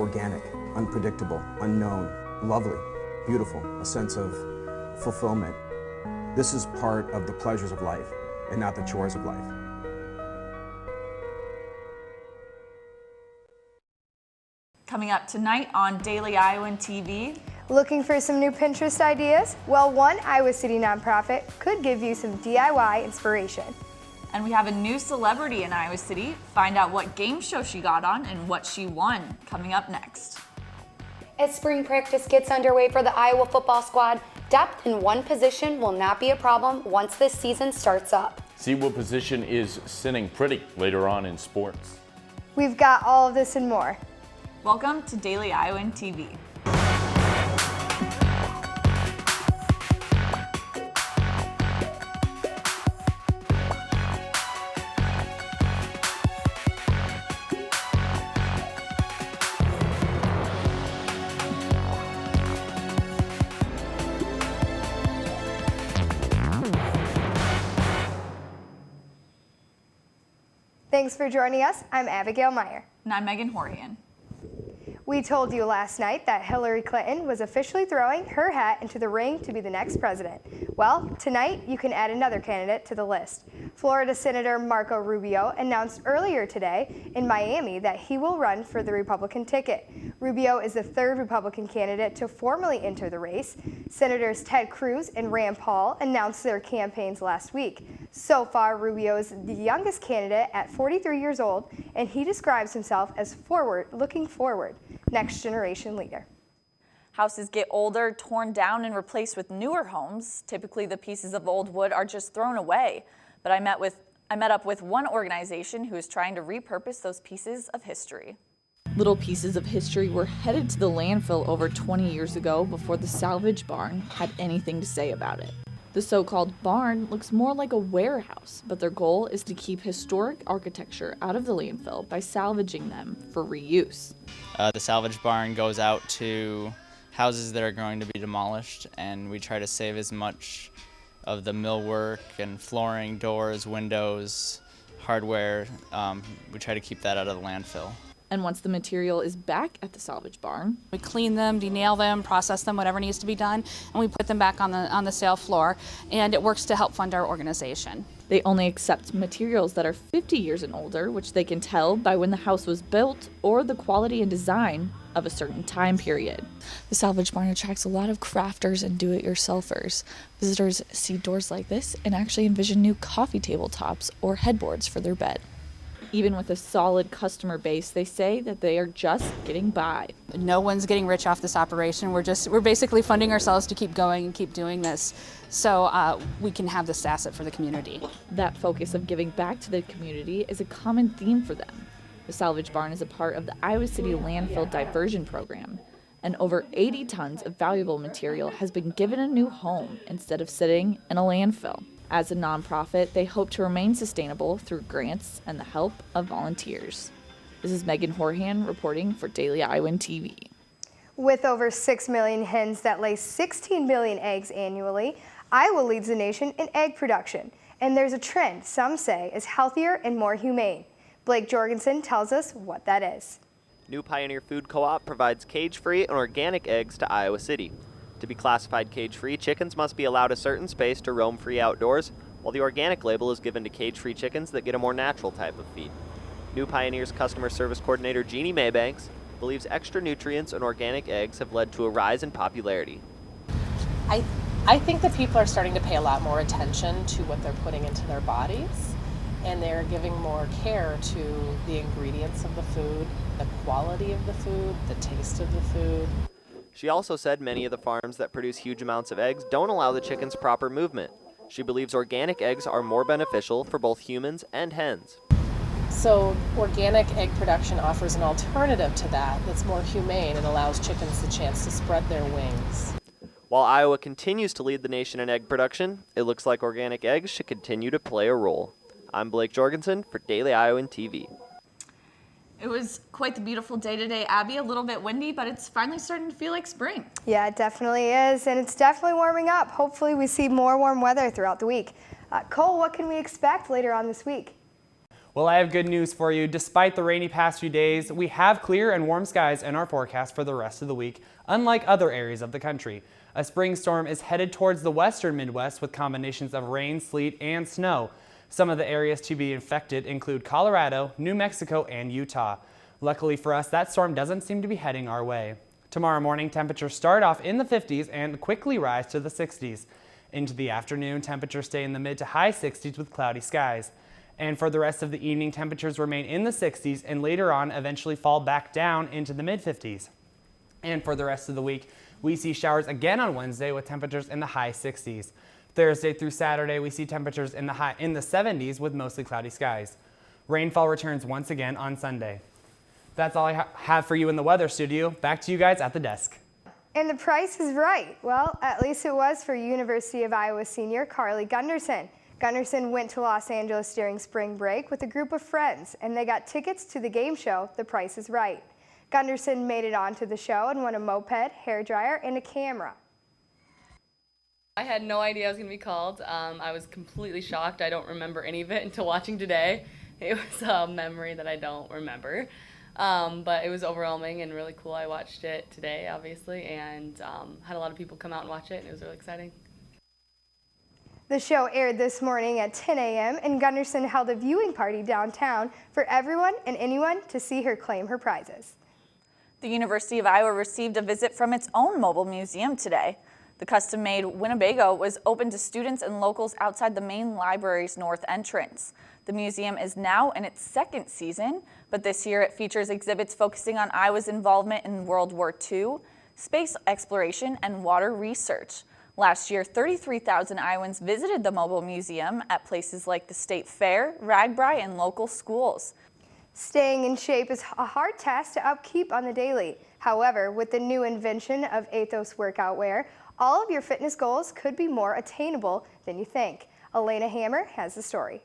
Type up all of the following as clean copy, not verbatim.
organic, unpredictable, unknown, lovely, beautiful, a sense of fulfillment. This is part of the pleasures of life and not the chores of life. Coming up tonight on Daily Iowan TV. Looking for some new Pinterest ideas? Well, one Iowa City nonprofit could give you some DIY inspiration. And we have a new celebrity in Iowa City. Find out what game show she got on and what she won coming up next. As spring practice gets underway for the Iowa football squad, depth in one position will not be a problem once this season starts up. See what position is sitting pretty later on in sports. We've got all of this and more. Welcome to Daily Iowan TV. Thanks for joining us. I'm Abigail Meier. And I'm Meghan Horihan. We told you last night that Hillary Clinton was officially throwing her hat into the ring to be the next president. Well, tonight you can add another candidate to the list. Florida Senator Marco Rubio announced earlier today in Miami that he will run for the Republican ticket. Rubio is the third Republican candidate to formally enter the race. Senators Ted Cruz and Rand Paul announced their campaigns last week. So far, Rubio is the youngest candidate at 43 years old, and he describes himself as looking forward, next generation leader. Houses get older, torn down, and replaced with newer homes. Typically, the pieces of old wood are just thrown away. But I met up with one organization who is trying to repurpose those pieces of history. Little pieces of history were headed to the landfill over 20 years ago before the Salvage Barn had anything to say about it. The so-called barn looks more like a warehouse, but their goal is to keep historic architecture out of the landfill by salvaging them for reuse. The Salvage Barn goes out to houses that are going to be demolished, and we try to save as much of the millwork and flooring, doors, windows, hardware. We try to keep that out of the landfill. And once the material is back at the Salvage Barn, we clean them, denail them, process them, whatever needs to be done, and we put them back on the sale floor, and it works to help fund our organization. They only accept materials that are 50 years and older, which they can tell by when the house was built or the quality and design of a certain time period. The Salvage Barn attracts a lot of crafters and do-it-yourselfers. Visitors see doors like this and actually envision new coffee table tops or headboards for their bed. Even with a solid customer base, they say that they are just getting by. No one's getting rich off this operation. We're basically funding ourselves to keep going and keep doing this so we can have this asset for the community. That focus of giving back to the community is a common theme for them. The Salvage Barn is a part of the Iowa City Landfill Diversion Program, and over 80 tons of valuable material has been given a new home instead of sitting in a landfill. As a nonprofit, they hope to remain sustainable through grants and the help of volunteers. This is Meghan Horihan reporting for Daily Iowan TV. With over 6 million hens that lay 16 billion eggs annually, Iowa leads the nation in egg production. And there's a trend some say is healthier and more humane. Blake Jorgensen tells us what that is. New Pioneer Food Co-op provides cage-free and organic eggs to Iowa City. To be classified cage-free, chickens must be allowed a certain space to roam free outdoors, while the organic label is given to cage-free chickens that get a more natural type of feed. New Pioneer's customer service coordinator Jeannie Maybanks believes extra nutrients and organic eggs have led to a rise in popularity. I think that people are starting to pay a lot more attention to what they're putting into their bodies, and they're giving more care to the ingredients of the food, the quality of the food, the taste of the food. She also said many of the farms that produce huge amounts of eggs don't allow the chickens proper movement. She believes organic eggs are more beneficial for both humans and hens. So organic egg production offers an alternative to that that's more humane and allows chickens the chance to spread their wings. While Iowa continues to lead the nation in egg production, it looks like organic eggs should continue to play a role. I'm Blake Jorgensen for Daily Iowan TV. It was quite the beautiful day today, Abby. A little bit windy, but it's finally starting to feel like spring. Yeah, it definitely is, and it's definitely warming up. Hopefully we see more warm weather throughout the week. Cole, what can we expect later on this week? Well, I have good news for you. Despite the rainy past few days, we have clear and warm skies in our forecast for the rest of the week, unlike other areas of the country. A spring storm is headed towards the western Midwest with combinations of rain, sleet, and snow. Some of the areas to be affected include Colorado, New Mexico, and Utah. Luckily for us, that storm doesn't seem to be heading our way. Tomorrow morning, temperatures start off in the 50s and quickly rise to the 60s. Into the afternoon, temperatures stay in the mid to high 60s with cloudy skies. And for the rest of the evening, temperatures remain in the 60s and later on eventually fall back down into the mid 50s. And for the rest of the week, we see showers again on Wednesday with temperatures in the high 60s. Thursday through Saturday, we see temperatures in the 70s with mostly cloudy skies. Rainfall returns once again on Sunday. That's all I have for you in the weather studio. Back to you guys at the desk. And the price is right. Well, at least it was for University of Iowa senior Carly Gunderson. Gunderson went to Los Angeles during spring break with a group of friends, and they got tickets to the game show, The Price is Right. Gunderson made it onto the show and won a moped, hairdryer, and a camera. I had no idea I was going to be called. I was completely shocked. I don't remember any of it until watching today. It was a memory that I don't remember. But it was overwhelming and really cool. I watched it today, obviously, and had a lot of people come out and watch it, and it was really exciting. The show aired this morning at 10 a.m. and Gunderson held a viewing party downtown for everyone and anyone to see her claim her prizes. The University of Iowa received a visit from its own mobile museum today. The custom-made Winnebago was open to students and locals outside the main library's north entrance. The museum is now in its second season, but this year it features exhibits focusing on Iowa's involvement in World War II, space exploration, and water research. Last year, 33,000 Iowans visited the mobile museum at places like the State Fair, RAGBRAI, and local schools. Staying in shape is a hard task to upkeep on the daily. However, with the new invention of Athos workout wear, all of your fitness goals could be more attainable than you think. Alaina Hammer has the story.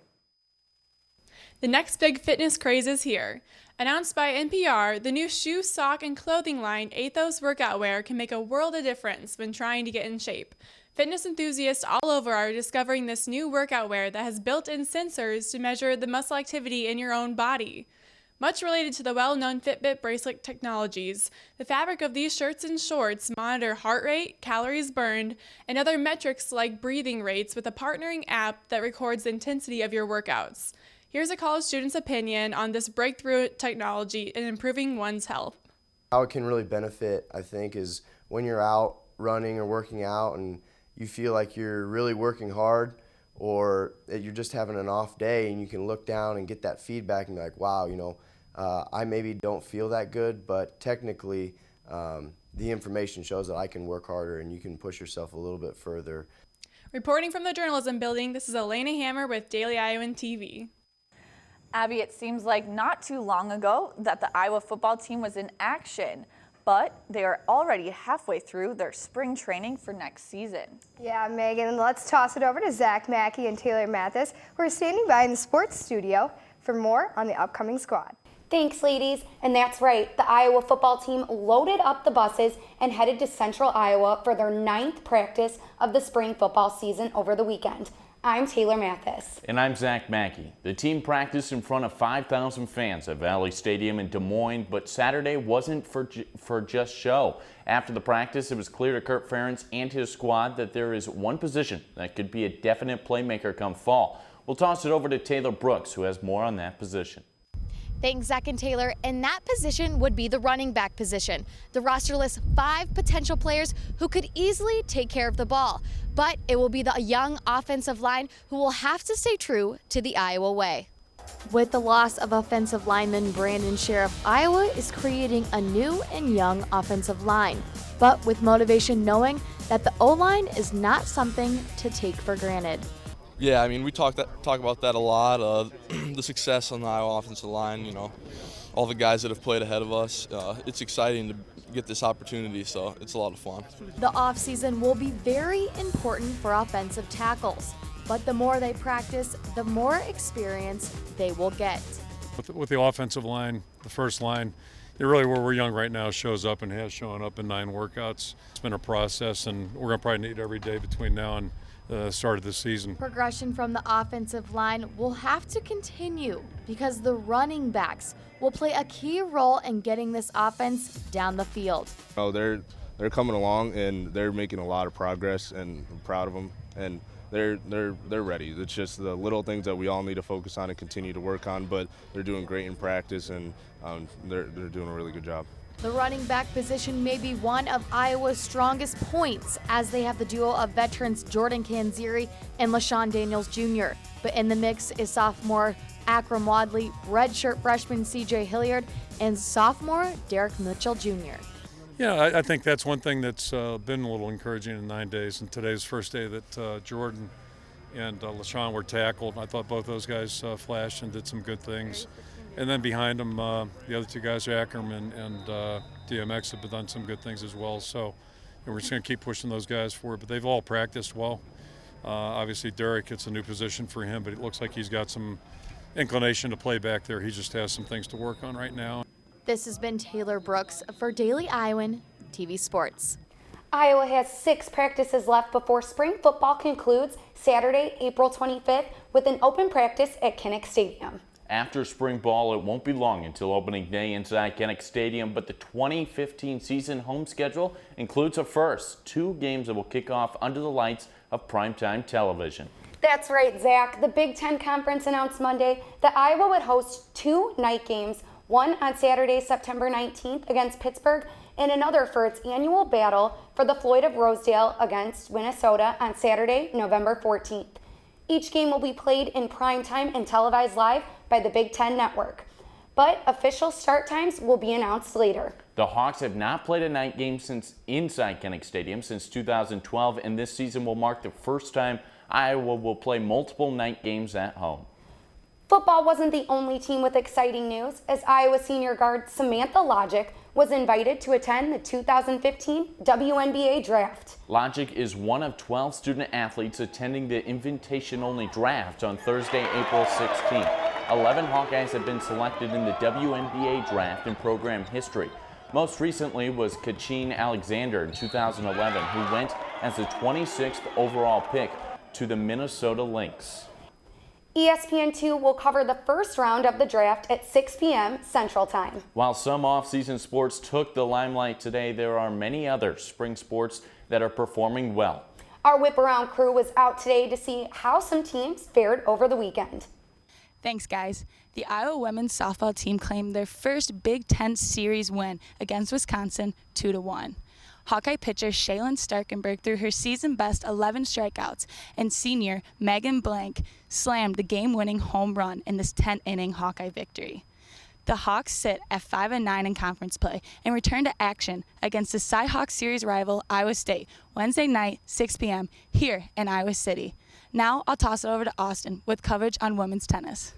The next big fitness craze is here. Announced by NPR, the new shoe, sock, and clothing line Athos workout wear can make a world of difference when trying to get in shape. Fitness enthusiasts all over are discovering this new workout wear that has built-in sensors to measure the muscle activity in your own body. Much related to the well-known Fitbit bracelet technologies, the fabric of these shirts and shorts monitor heart rate, calories burned, and other metrics like breathing rates with a partnering app that records the intensity of your workouts. Here's a college student's opinion on this breakthrough technology in improving one's health. How it can really benefit, I think, is when you're out running or working out and you feel like you're really working hard, or that you're just having an off day and you can look down and get that feedback and be like, wow, I maybe don't feel that good, but technically the information shows that I can work harder and you can push yourself a little bit further. Reporting from the journalism building, this is Alaina Hammer with Daily Iowan TV. Abby, it seems like not too long ago that the Iowa football team was in action, but they are already halfway through their spring training for next season. Yeah, Megan, let's toss it over to Zach Mackey and Taylor Mathis, who are standing by in the sports studio for more on the upcoming squad. Thanks, ladies. And that's right, the Iowa football team loaded up the buses and headed to Central Iowa for their 9th practice of the spring football season over the weekend. I'm Taylor Mathis. And I'm Zach Mackey. The team practiced in front of 5,000 fans at Valley Stadium in Des Moines, but Saturday wasn't for just show. After the practice, it was clear to Kurt Ferentz and his squad that there is one position that could be a definite playmaker come fall. We'll toss it over to Taylor Brooks, who has more on that position. Thanks, Zach and Taylor. And that position would be the running back position. The roster lists 5 potential players who could easily take care of the ball. But it will be the young offensive line who will have to stay true to the Iowa way. With the loss of offensive lineman Brandon Sheriff, Iowa is creating a new and young offensive line. But with motivation knowing that the O-line is not something to take for granted. Yeah, I mean, we talk about that a lot, the success on the Iowa offensive line, all the guys that have played ahead of us. It's exciting to get this opportunity, so it's a lot of fun. The offseason will be very important for offensive tackles, but the more they practice, the more experience they will get. With the offensive line, the first line, really where we're young right now shows up and has shown up in 9 workouts. It's been a process, and we're going to probably need every day between now and start of the season. Progression from the offensive line will have to continue because the running backs will play a key role in getting this offense down the field. Oh, they're coming along and they're making a lot of progress, and I'm proud of them. And they're ready. It's just the little things that we all need to focus on and continue to work on. But they're doing great in practice, and they're doing a really good job. The running back position may be one of Iowa's strongest points, as they have the duo of veterans Jordan Kanziri and LaShawn Daniels Jr. But in the mix is sophomore Akram Wadley, redshirt freshman C.J. Hilliard, and sophomore Derek Mitchell Jr. Yeah, I think that's one thing that's been a little encouraging in 9 days. And today's the first day that Jordan and LaShawn were tackled. I thought both those guys flashed and did some good things. And then behind them, the other two guys, Akram and DMX, have done some good things as well. So we're just going to keep pushing those guys forward. But they've all practiced well. Obviously, Derek, it's a new position for him, but it looks like he's got some inclination to play back there. He just has some things to work on right now. This has been Taylor Brooks for Daily Iowan TV Sports. Iowa has 6 practices left before spring football concludes Saturday, April 25th, with an open practice at Kinnick Stadium. After spring ball, it won't be long until opening day inside Kinnick Stadium, but the 2015 season home schedule includes a first 2 games that will kick off under the lights of primetime television. That's right, Zach. The Big Ten Conference announced Monday that Iowa would host 2 night games, one on Saturday, September 19th against Pittsburgh, and another for its annual battle for the Floyd of Rosedale against Minnesota on Saturday, November 14th. Each game will be played in prime time and televised live by the Big Ten Network. But official start times will be announced later. The Hawks have not played a night game inside Kinnick Stadium since 2012, and this season will mark the first time Iowa will play multiple night games at home. Football wasn't the only team with exciting news, as Iowa senior guard Samantha Logic was invited to attend the 2015 WNBA draft. Logic is one of 12 student athletes attending the invitation-only draft on Thursday, April 16th. 11 Hawkeyes have been selected in the WNBA draft in program history. Most recently was Kachin Alexander in 2011, who went as the 26th overall pick to the Minnesota Lynx. ESPN2 will cover the first round of the draft at 6 p.m. Central Time. While some off-season sports took the limelight today, there are many other spring sports that are performing well. Our Whip Around crew was out today to see how some teams fared over the weekend. Thanks, guys. The Iowa women's softball team claimed their first Big Ten series win against Wisconsin 2-1. Hawkeye pitcher Shaylin Starkenberg threw her season-best 11 strikeouts, and senior Meghan Blank slammed the game-winning home run in this 10th-inning Hawkeye victory. The Hawks sit at 5-9 in conference play and return to action against the Cy-Hawks series rival Iowa State Wednesday night, 6 p.m. here in Iowa City. Now I'll toss it over to Austin with coverage on women's tennis.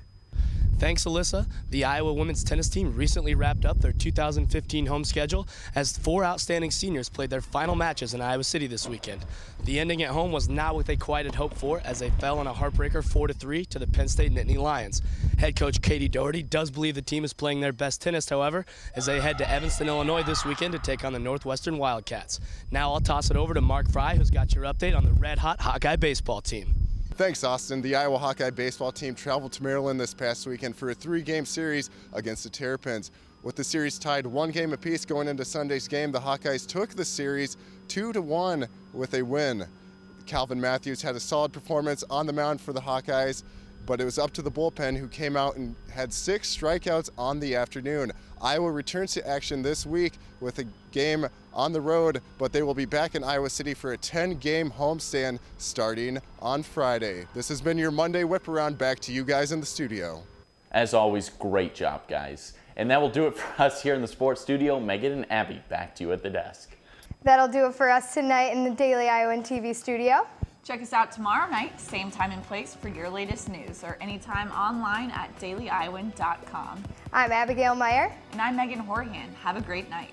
Thanks, Alyssa. The Iowa women's tennis team recently wrapped up their 2015 home schedule as 4 outstanding seniors played their final matches in Iowa City this weekend. The ending at home was not what they quite had hoped for, as they fell in a heartbreaker 4-3 to the Penn State Nittany Lions. Head coach Katie Doherty does believe the team is playing their best tennis, however, as they head to Evanston, Illinois this weekend to take on the Northwestern Wildcats. Now I'll toss it over to Mark Fry, who's got your update on the red-hot Hawkeye baseball team. Thanks, Austin. The Iowa Hawkeye baseball team traveled to Maryland this past weekend for a 3-game series against the Terrapins. With the series tied 1 game apiece going into Sunday's game, the Hawkeyes took the series 2-1 with a win. Calvin Matthews had a solid performance on the mound for the Hawkeyes, but it was up to the bullpen, who came out and had 6 strikeouts on the afternoon. Iowa returns to action this week with a game on the road, but they will be back in Iowa City for a 10-game homestand starting on Friday. This has been your Monday Whip Around. Back to you guys in the studio. As always, great job, guys. And that will do it for us here in the sports studio. Megan and Abby, back to you at the desk. That'll do it for us tonight in the Daily Iowan TV studio. Check us out tomorrow night, same time and place for your latest news, or anytime online at dailyiowan.com. I'm Abigail Meier. And I'm Megan Horihan. Have a great night.